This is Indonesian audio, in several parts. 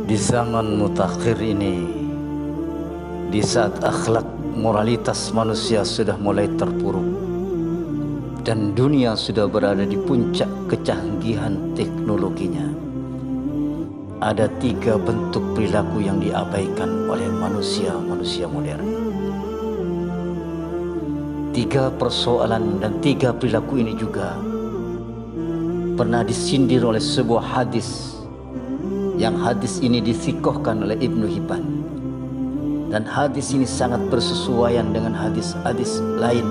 Di zaman mutakhir ini, di saat akhlak moralitas manusia sudah mulai terpuruk dan dunia sudah berada di puncak kecanggihan teknologinya, ada 3 bentuk perilaku yang diabaikan oleh manusia modern. 3 persoalan dan 3 perilaku ini juga pernah disindir oleh sebuah hadis, yang hadis ini disikohkan oleh Ibnu Hibban, dan hadis ini sangat bersesuaian dengan hadis-hadis lain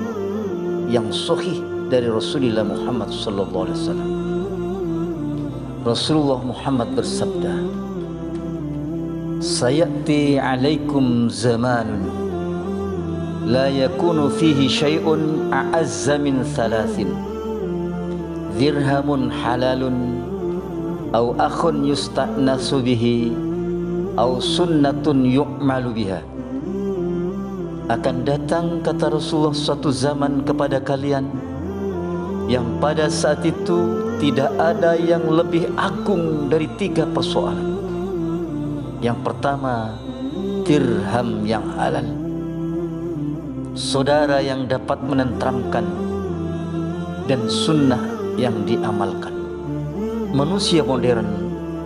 yang sahih dari Rasulullah Muhammad sallallahu alaihi wasallam. Rasulullah Muhammad bersabda, "Sayati 'alaikum zamanun la yakunu fihi syai'un a'azza min thalathin, dirhamun halalun aw akhun yusta'nasu bihi aw sunnatun yu'malu biha." Akan datang, kata Rasulullah, suatu zaman kepada kalian yang pada saat itu tidak ada yang lebih agung dari 3 persoalan. Yang pertama, dirham yang halal, saudara yang dapat menenteramkan, dan sunnah yang diamalkan. Manusia modern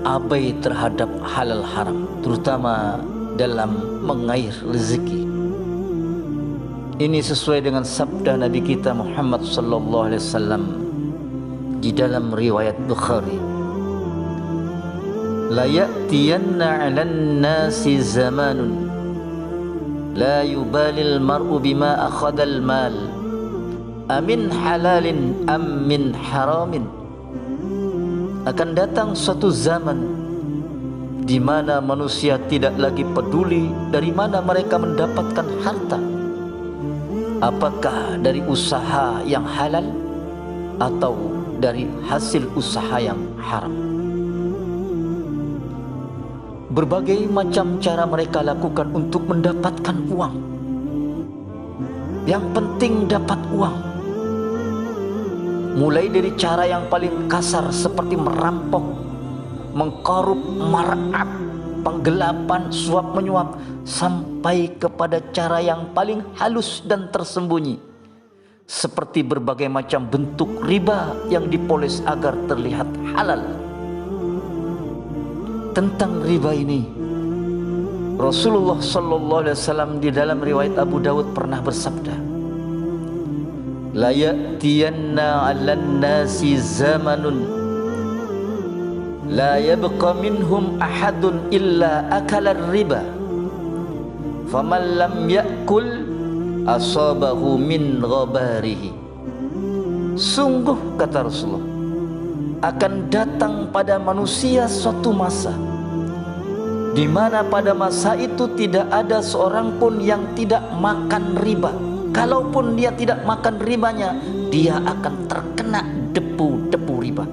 abai terhadap halal haram, terutama dalam mengair rezeki. Ini sesuai dengan sabda Nabi kita Muhammad sallallahu alaihi wasallam di dalam riwayat Bukhari, "La ya'tiyanna 'alan nasi zamanun la yubalil mar'u bima akhadal mal amin halalin am min haramin." Akan datang suatu zaman di mana manusia tidak lagi peduli dari mana mereka mendapatkan harta, apakah dari usaha yang halal atau dari hasil usaha yang haram. Berbagai macam cara mereka lakukan untuk mendapatkan uang. Yang penting dapat uang. Mulai dari cara yang paling kasar seperti merampok, mengkorup, marab, penggelapan, suap menyuap, sampai kepada cara yang paling halus dan tersembunyi, seperti berbagai macam bentuk riba yang dipoles agar terlihat halal. Tentang riba ini, Rasulullah sallallahu alaihi wasallam di dalam riwayat Abu Dawud pernah bersabda, "La ya'tiyanna 'alan nasi zamanun la yabqa minhum ahadun illa akala riba, faman lam ya'kul asabahu min ghabarihi." Sungguh, kata Rasulullah, akan datang pada manusia suatu masa di mana pada masa itu tidak ada seorang pun yang tidak makan riba. Kalaupun dia tidak makan ribanya, dia akan terkena debu-debu riba.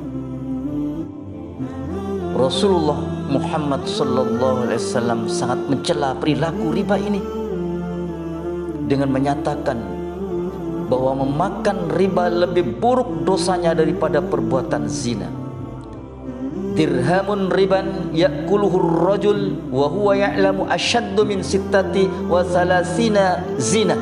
Rasulullah Muhammad sallallahu alaihi wasallam sangat mencela perilaku riba ini dengan menyatakan bahwa memakan riba lebih buruk dosanya daripada perbuatan zina. Dirhamun riban ya'kuluhu rajul wa huwa ya'lamu ashaddu min sittati wa salasina zina.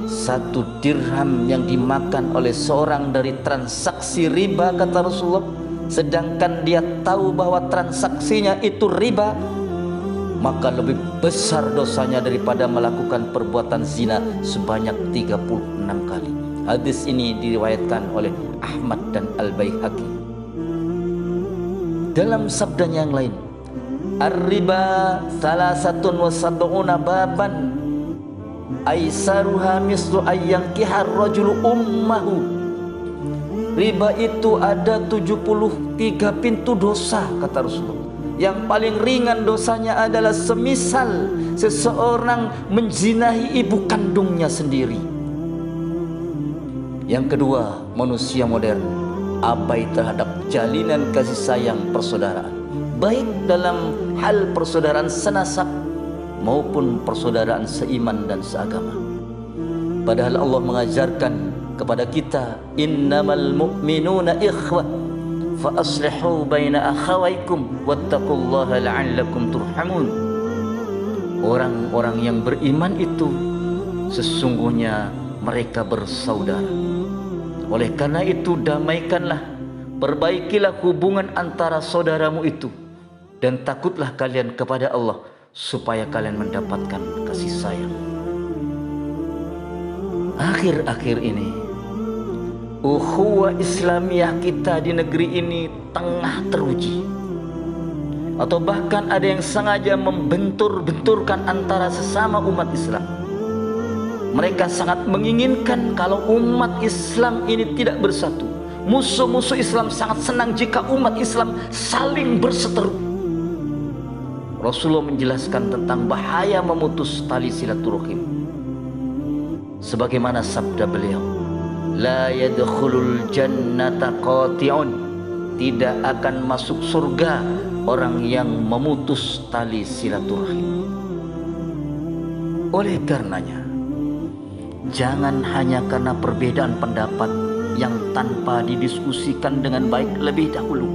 1 dirham yang dimakan oleh seorang dari transaksi riba, kata Rasulullah, sedangkan dia tahu bahwa transaksinya itu riba, maka lebih besar dosanya daripada melakukan perbuatan zina sebanyak 36 kali. Hadis ini diriwayatkan oleh Ahmad dan Al-Baihaqi. Dalam sabdanya yang lain, "Ar-riba salasatun wa sab'una baban aisaruha mislu ayyankihar rajulu ummahu." Riba itu ada 73 pintu dosa, kata Rasulullah. Yang paling ringan dosanya adalah semisal seseorang menzinahi ibu kandungnya sendiri. Yang kedua, manusia modern abai terhadap jalinan kasih sayang persaudaraan, baik dalam hal persaudaraan senasab maupun persaudaraan seiman dan seagama. Padahal Allah mengajarkan kepada kita, innamal mu'minuna ikhwah fa aslihu baina akhawaykum wattaqullaha la'allakum turhamun. Orang-orang yang beriman itu sesungguhnya mereka bersaudara. Oleh karena itu damaikanlah, perbaikilah hubungan antara saudaramu itu, dan takutlah kalian kepada Allah supaya kalian mendapatkan kasih sayang. Akhir-akhir ini ukhuwah Islamiyah kita di negeri ini tengah teruji, atau bahkan ada yang sengaja membentur-benturkan antara sesama umat Islam. Mereka sangat menginginkan kalau umat Islam ini tidak bersatu. Musuh-musuh Islam sangat senang jika umat Islam saling berseteru. Rasulullah menjelaskan tentang bahaya memutus tali silaturahim. Sebagaimana sabda beliau, la yadkhulul jannata qati'un, tidak akan masuk surga orang yang memutus tali silaturahim. Oleh karenanya, jangan hanya karena perbedaan pendapat yang tanpa didiskusikan dengan baik lebih dahulu,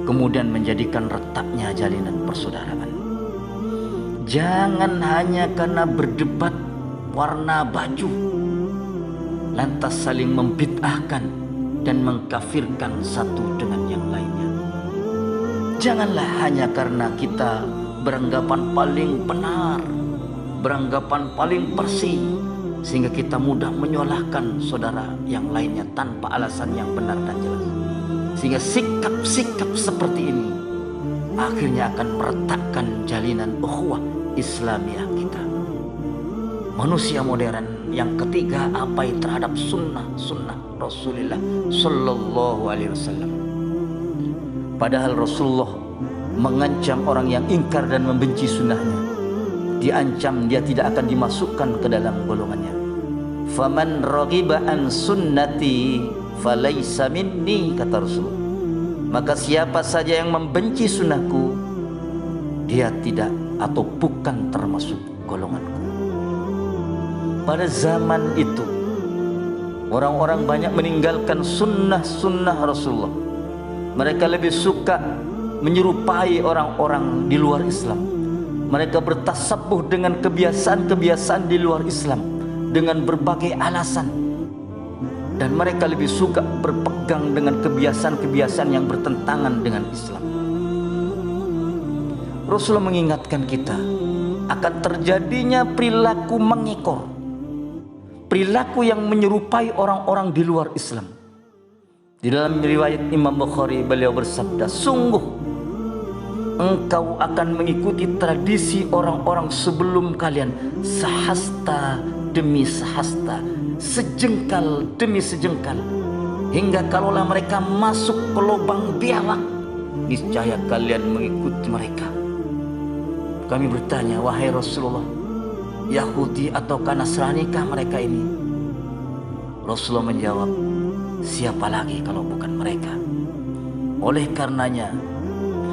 kemudian menjadikan retaknya jalinan persaudaraan. Jangan hanya karena berdebat warna baju, lantas saling membid'ahkan dan mengkafirkan satu dengan yang lainnya. Janganlah hanya karena kita beranggapan paling benar, beranggapan paling bersih, sehingga kita mudah menyalahkan saudara yang lainnya tanpa alasan yang benar dan jelas. Sehingga sikap-sikap seperti ini akhirnya akan meretakkan jalinan ukhuwah Islamiyah kita. Manusia modern yang ketiga abai terhadap sunnah Rasulullah Sallallahu Alaihi Wasallam. Padahal Rasulullah mengancam orang yang ingkar dan membenci sunnahnya. Diancam dia tidak akan dimasukkan ke dalam golongannya. Faman raghiba an sunnati falaysa minni, kata Rasulullah. Maka siapa saja yang membenci sunnahku, dia tidak atau bukan termasuk golonganku. Pada zaman itu orang-orang banyak meninggalkan sunnah Rasulullah. Mereka lebih suka menyerupai orang-orang di luar Islam. Mereka bertasabuh dengan kebiasaan-kebiasaan di luar Islam dengan berbagai alasan, dan mereka lebih suka berpegang dengan kebiasaan-kebiasaan yang bertentangan dengan Islam. Rasulullah mengingatkan kita akan terjadinya perilaku mengekor, perilaku yang menyerupai orang-orang di luar Islam. Di dalam riwayat Imam Bukhari, beliau bersabda, sungguh engkau akan mengikuti tradisi orang-orang sebelum kalian, sehasta demi sehasta, sejengkal demi sejengkal, hingga kalaulah mereka masuk ke lubang biawak, niscaya kalian mengikuti mereka. Kami bertanya, wahai Rasulullah, Yahudi ataukah Nasranikah mereka ini? Rasulullah menjawab, siapa lagi kalau bukan mereka? Oleh karenanya,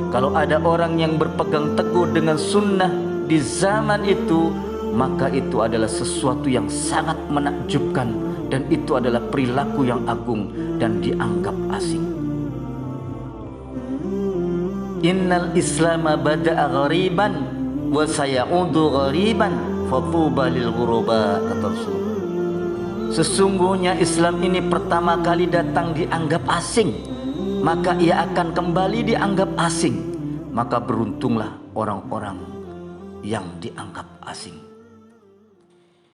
kalau ada orang yang berpegang teguh dengan sunnah di zaman itu, maka itu adalah sesuatu yang sangat menakjubkan, dan itu adalah perilaku yang agung dan dianggap asing. Innal Islama bada'a ghariban wa sayaudu ghariban fatuba lil ghuraba, kata Rasulullah. Sesungguhnya Islam ini pertama kali datang dianggap asing, maka ia akan kembali dianggap asing. Maka beruntunglah orang-orang yang dianggap asing.